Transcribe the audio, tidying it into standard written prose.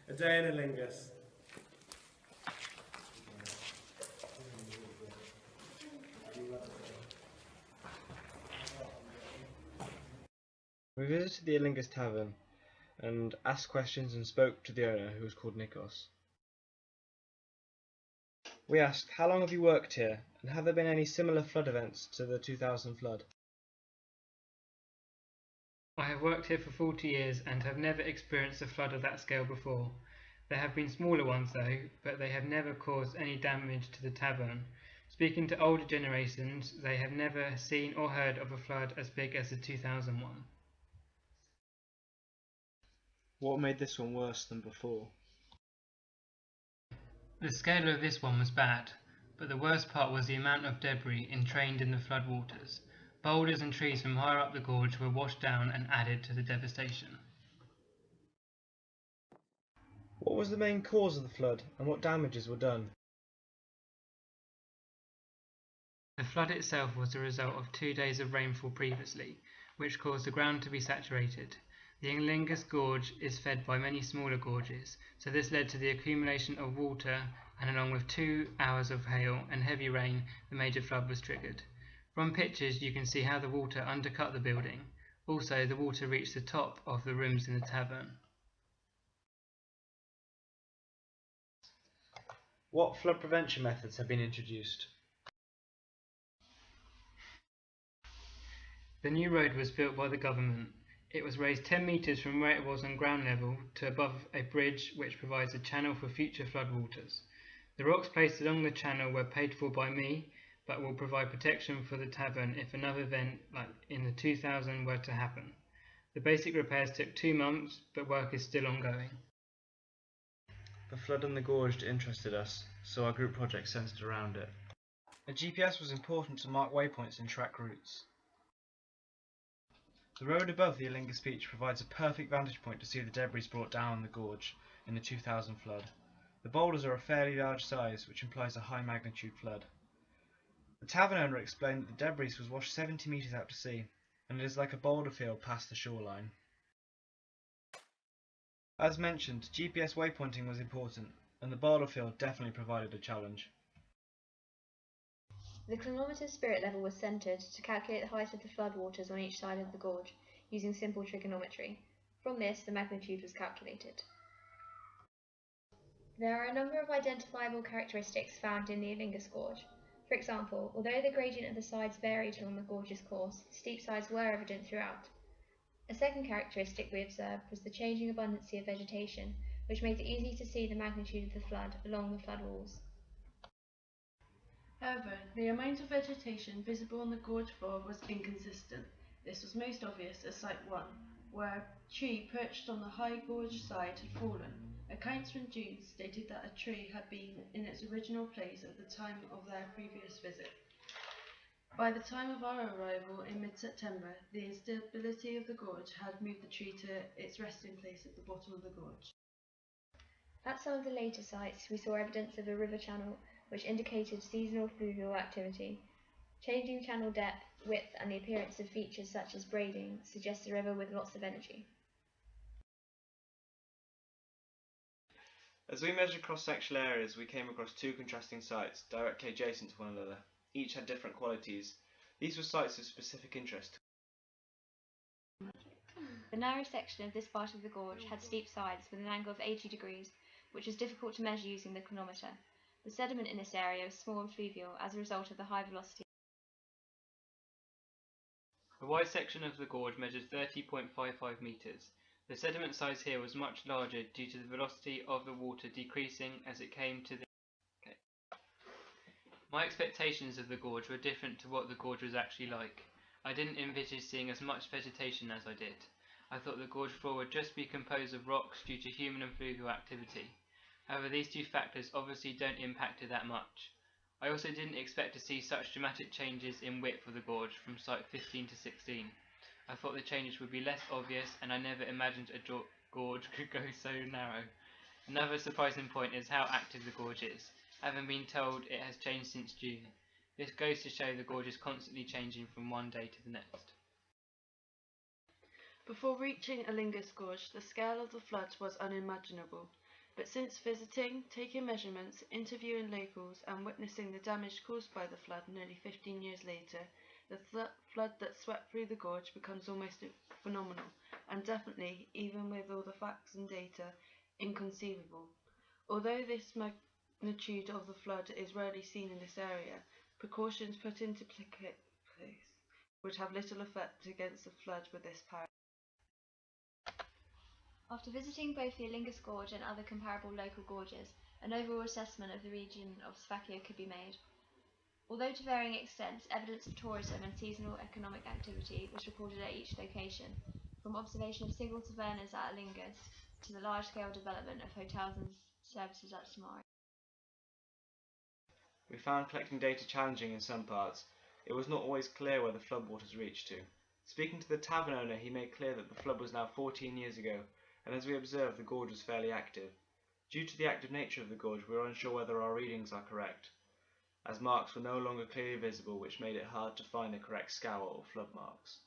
A day in Illingas. We visited the Illingas tavern and asked questions and spoke to the owner, who was called Nikos. We asked, how long have you worked here, and have there been any similar flood events to the 2000 flood? I have worked here for 40 years and have never experienced a flood of that scale before. There have been smaller ones though, but they have never caused any damage to the tavern. Speaking to older generations, they have never seen or heard of a flood as big as the 2001. What made this one worse than before? The scale of this one was bad, but the worst part was the amount of debris entrained in the flood waters. Boulders and trees from higher up the gorge were washed down and added to the devastation. What was the main cause of the flood, and what damages were done? The flood itself was the result of 2 days of rainfall previously, which caused the ground to be saturated. The Illingas Gorge is fed by many smaller gorges, so this led to the accumulation of water, and along with 2 hours of hail and heavy rain, the major flood was triggered. From pictures you can see how the water undercut the building. Also, the water reached the top of the rooms in the tavern. What flood prevention methods have been introduced? The new road was built by the government. It was raised 10 metres from where it was on ground level to above a bridge which provides a channel for future floodwaters. The rocks placed along the channel were paid for by me, but will provide protection for the tavern if another event like in the 2000 were to happen. The basic repairs took 2 months, but work is still ongoing. The flood in the gorge interested us, so our group project centred around it. A GPS was important to mark waypoints and track routes. The road above the Illingas beach provides a perfect vantage point to see the debris brought down on the gorge in the 2000 flood. The boulders are a fairly large size, which implies a high magnitude flood. The tavern owner explained that the debris was washed 70 metres out to sea, and it is like a boulder field past the shoreline. As mentioned, GPS waypointing was important, and the boulder field definitely provided a challenge. The chronometer spirit level was centred to calculate the height of the floodwaters on each side of the gorge, using simple trigonometry. From this, the magnitude was calculated. There are a number of identifiable characteristics found in the Illingas Gorge. For example, although the gradient of the sides varied along the gorge's course, steep sides were evident throughout. A second characteristic we observed was the changing abundancy of vegetation, which made it easy to see the magnitude of the flood along the flood walls. However, the amount of vegetation visible on the gorge floor was inconsistent. This was most obvious at Site 1, where a tree perched on the high gorge side had fallen. Accounts from June stated that a tree had been in its original place at the time of their previous visit. By the time of our arrival in mid-September, the instability of the gorge had moved the tree to its resting place at the bottom of the gorge. At some of the later sites, we saw evidence of a river channel, which indicated seasonal fluvial activity. Changing channel depth, width, and the appearance of features such as braiding suggests a river with lots of energy. As we measured cross-sectional areas, we came across 2 contrasting sites, directly adjacent to one another. Each had different qualities. These were sites of specific interest. The narrow section of this part of the gorge had steep sides with an angle of 80 degrees, which was difficult to measure using the chronometer. The sediment in this area was small and fluvial as a result of the high velocity. The wide section of the gorge measured 30.55 metres. The sediment size here was much larger due to the velocity of the water decreasing as it came to the... My expectations of the gorge were different to what the gorge was actually like. I didn't envisage seeing as much vegetation as I did. I thought the gorge floor would just be composed of rocks due to human and fluvial activity. However, these 2 factors obviously don't impact it that much. I also didn't expect to see such dramatic changes in width of the gorge from site 15 to 16. I thought the changes would be less obvious, and I never imagined a gorge could go so narrow. Another surprising point is how active the gorge is, having been told it has changed since June. This goes to show the gorge is constantly changing from one day to the next. Before reaching Illingas Gorge, the scale of the floods was unimaginable. But since visiting, taking measurements, interviewing locals and witnessing the damage caused by the flood nearly 15 years later, the flood that swept through the gorge becomes almost phenomenal, and definitely, even with all the facts and data, inconceivable. Although this magnitude of the flood is rarely seen in this area, precautions put into place would have little effect against the flood with this power. After visiting both the Illingas Gorge and other comparable local gorges, an overall assessment of the region of Slovakia could be made. Although to varying extents, evidence of tourism and seasonal economic activity was reported at each location, from observation of single tavernas at Illingas to the large-scale development of hotels and services at Samari. We found collecting data challenging in some parts. It was not always clear where the floodwaters reached to. Speaking to the tavern owner, he made clear that the flood was now 14 years ago, and as we observed, the gorge was fairly active. Due to the active nature of the gorge, we were unsure whether our readings are correct, as marks were no longer clearly visible, which made it hard to find the correct scour or flood marks.